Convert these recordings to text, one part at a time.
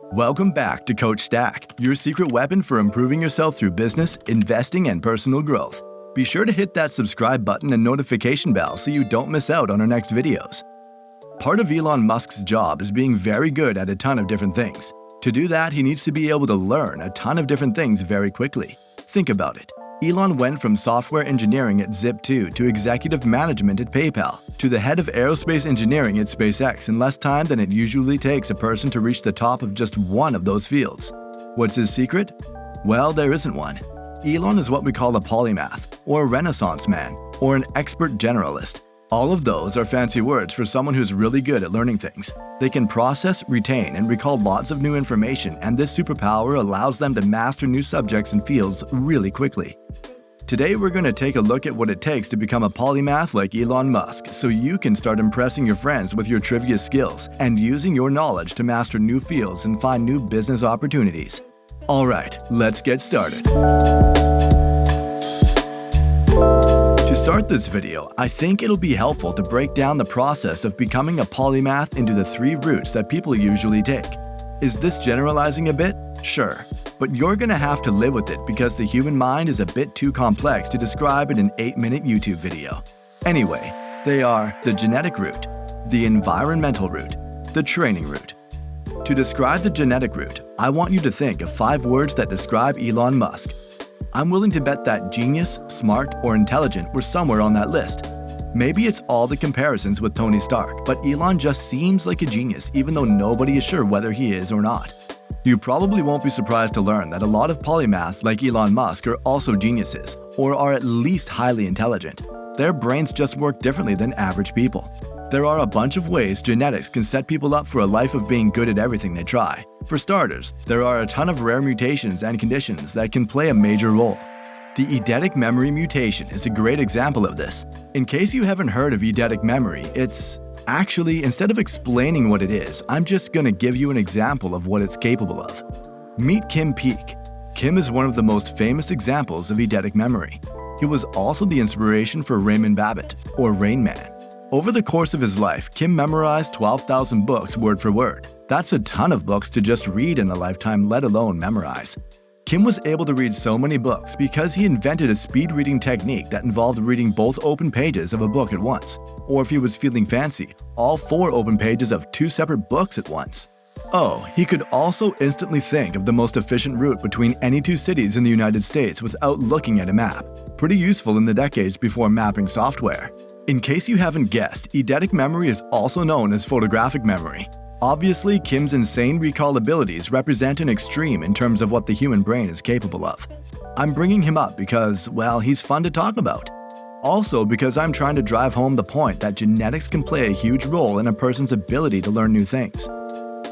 Welcome back to Coach Stack, your secret weapon for improving yourself through business, investing, and personal growth. Be sure to hit that subscribe button and notification bell so you don't miss out on our next videos. Part of Elon Musk's job is being very good at a ton of different things. To do that, he needs to be able to learn a ton of different things very quickly. Think about it. Elon went from software engineering at Zip2 to executive management at PayPal, to the head of aerospace engineering at SpaceX in less time than it usually takes a person to reach the top of just one of those fields. What's his secret? Well, there isn't one. Elon is what we call a polymath, or a renaissance man, or an expert generalist. All of those are fancy words for someone who's really good at learning things. They can process, retain, and recall lots of new information, and this superpower allows them to master new subjects and fields really quickly. Today, we're going to take a look at what it takes to become a polymath like Elon Musk, so you can start impressing your friends with your trivia skills and using your knowledge to master new fields and find new business opportunities. Alright, let's get started. To start this video, I think it'll be helpful to break down the process of becoming a polymath into the 3 routes that people usually take. Is this generalizing a bit? Sure. But you're gonna have to live with it because the human mind is a bit too complex to describe in an 8-minute YouTube video. Anyway, they are the genetic route, the environmental route, the training route. To describe the genetic route, I want you to think of 5 words that describe Elon Musk. I'm willing to bet that genius, smart, or intelligent were somewhere on that list. Maybe it's all the comparisons with Tony Stark, but Elon just seems like a genius even though nobody is sure whether he is or not. You probably won't be surprised to learn that a lot of polymaths like Elon Musk are also geniuses, or are at least highly intelligent. Their brains just work differently than average people. There are a bunch of ways genetics can set people up for a life of being good at everything they try. For starters, there are a ton of rare mutations and conditions that can play a major role. The eidetic memory mutation is a great example of this. In case you haven't heard of eidetic memory, Actually, instead of explaining what it is, I'm just gonna give you an example of what it's capable of. Meet Kim Peek. Kim is one of the most famous examples of eidetic memory. He was also the inspiration for Raymond Babbitt, or Rain Man. Over the course of his life, Kim memorized 12,000 books word for word. That's a ton of books to just read in a lifetime, let alone memorize. Kim was able to read so many books because he invented a speed reading technique that involved reading both open pages of a book at once, or if he was feeling fancy, all 4 open pages of 2 separate books at once. Oh, he could also instantly think of the most efficient route between any 2 cities in the United States without looking at a map. Pretty useful in the decades before mapping software. In case you haven't guessed, eidetic memory is also known as photographic memory. Obviously, Kim's insane recall abilities represent an extreme in terms of what the human brain is capable of. I'm bringing him up because, well, he's fun to talk about. Also because I'm trying to drive home the point that genetics can play a huge role in a person's ability to learn new things.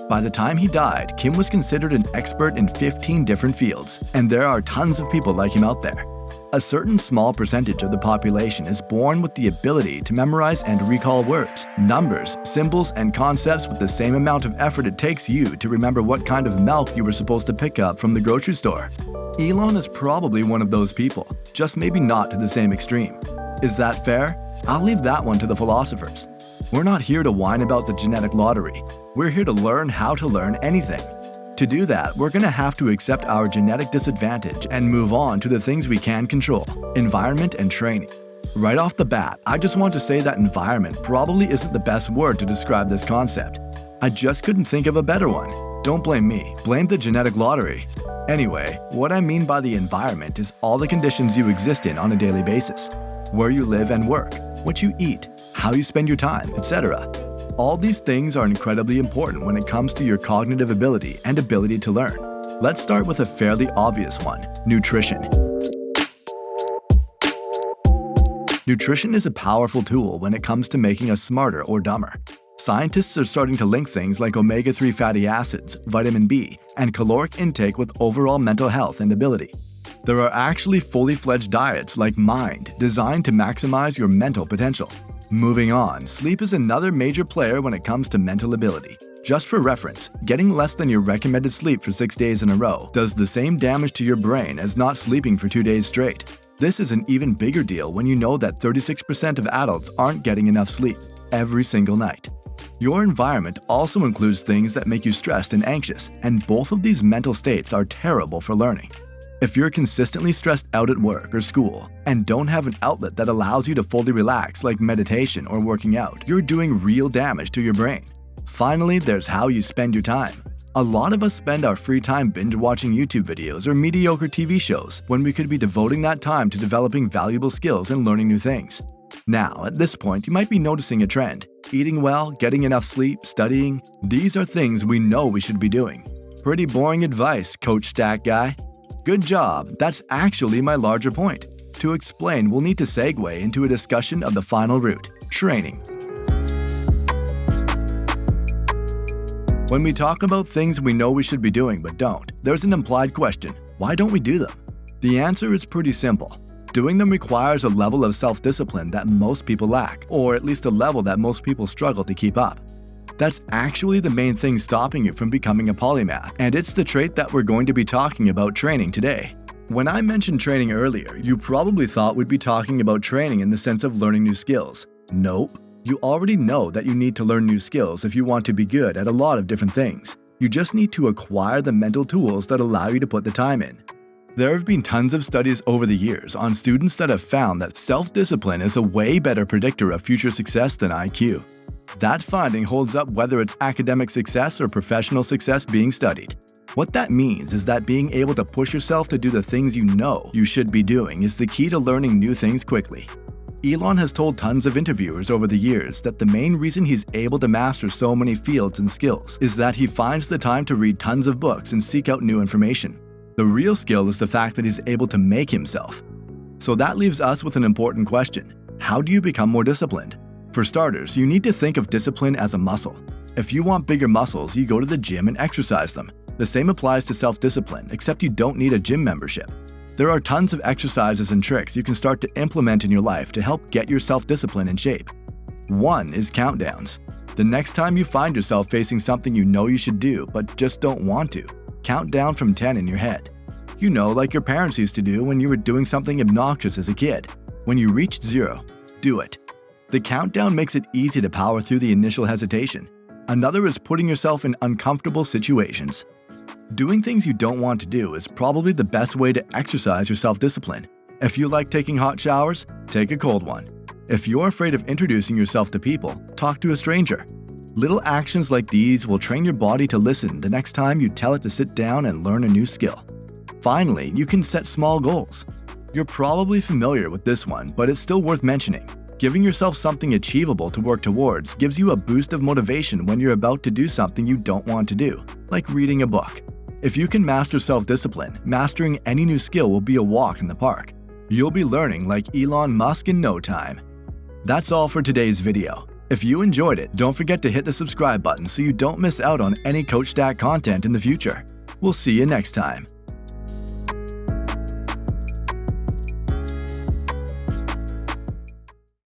By the time he died, Kim was considered an expert in 15 different fields, and there are tons of people like him out there. A certain small percentage of the population is born with the ability to memorize and recall words, numbers, symbols, and concepts with the same amount of effort it takes you to remember what kind of milk you were supposed to pick up from the grocery store. Elon is probably one of those people, just maybe not to the same extreme. Is that fair? I'll leave that one to the philosophers. We're not here to whine about the genetic lottery. We're here to learn how to learn anything. To do that, we're gonna have to accept our genetic disadvantage and move on to the things we can control, environment and training. Right off the bat, I just want to say that environment probably isn't the best word to describe this concept. I just couldn't think of a better one. Don't blame me, blame the genetic lottery. Anyway, what I mean by the environment is all the conditions you exist in on a daily basis. Where you live and work, what you eat, how you spend your time, etc. All these things are incredibly important when it comes to your cognitive ability and ability to learn. Let's start with a fairly obvious one, nutrition. Nutrition is a powerful tool when it comes to making us smarter or dumber. Scientists are starting to link things like omega-3 fatty acids, vitamin B, and caloric intake with overall mental health and ability. There are actually fully fledged diets like Mind, designed to maximize your mental potential. Moving on, sleep is another major player when it comes to mental ability. Just for reference, getting less than your recommended sleep for 6 days in a row does the same damage to your brain as not sleeping for 2 days straight. This is an even bigger deal when you know that 36% of adults aren't getting enough sleep every single night. Your environment also includes things that make you stressed and anxious, and both of these mental states are terrible for learning. If you're consistently stressed out at work or school and don't have an outlet that allows you to fully relax like meditation or working out, you're doing real damage to your brain. Finally, there's how you spend your time. A lot of us spend our free time binge-watching YouTube videos or mediocre TV shows when we could be devoting that time to developing valuable skills and learning new things. Now, at this point, you might be noticing a trend. Eating well, getting enough sleep, studying, these are things we know we should be doing. Pretty boring advice, Coach Stack Guy. Good job, that's actually my larger point. To explain, we'll need to segue into a discussion of the final route, training. When we talk about things we know we should be doing but don't, there's an implied question: why don't we do them? The answer is pretty simple. Doing them requires a level of self-discipline that most people lack, or at least a level that most people struggle to keep up. That's actually the main thing stopping you from becoming a polymath, and it's the trait that we're going to be talking about training today. When I mentioned training earlier, you probably thought we'd be talking about training in the sense of learning new skills. Nope. You already know that you need to learn new skills if you want to be good at a lot of different things. You just need to acquire the mental tools that allow you to put the time in. There have been tons of studies over the years on students that have found that self-discipline is a way better predictor of future success than IQ. That finding holds up whether it's academic success or professional success being studied. What that means is that being able to push yourself to do the things you know you should be doing is the key to learning new things quickly. Elon has told tons of interviewers over the years that the main reason he's able to master so many fields and skills is that he finds the time to read tons of books and seek out new information. The real skill is the fact that he's able to make himself. So that leaves us with an important question. How do you become more disciplined? For starters, you need to think of discipline as a muscle. If you want bigger muscles, you go to the gym and exercise them. The same applies to self-discipline, except you don't need a gym membership. There are tons of exercises and tricks you can start to implement in your life to help get your self-discipline in shape. One is countdowns. The next time you find yourself facing something you know you should do but just don't want to, count down from 10 in your head. You know, like your parents used to do when you were doing something obnoxious as a kid. When you reach 0, do it. The countdown makes it easy to power through the initial hesitation. Another is putting yourself in uncomfortable situations. Doing things you don't want to do is probably the best way to exercise your self-discipline. If you like taking hot showers, take a cold one. If you're afraid of introducing yourself to people, talk to a stranger. Little actions like these will train your body to listen the next time you tell it to sit down and learn a new skill. Finally, you can set small goals. You're probably familiar with this one, but it's still worth mentioning. Giving yourself something achievable to work towards gives you a boost of motivation when you're about to do something you don't want to do, like reading a book. If you can master self-discipline, mastering any new skill will be a walk in the park. You'll be learning like Elon Musk in no time. That's all for today's video. If you enjoyed it, don't forget to hit the subscribe button so you don't miss out on any Coach Stack content in the future. We'll see you next time.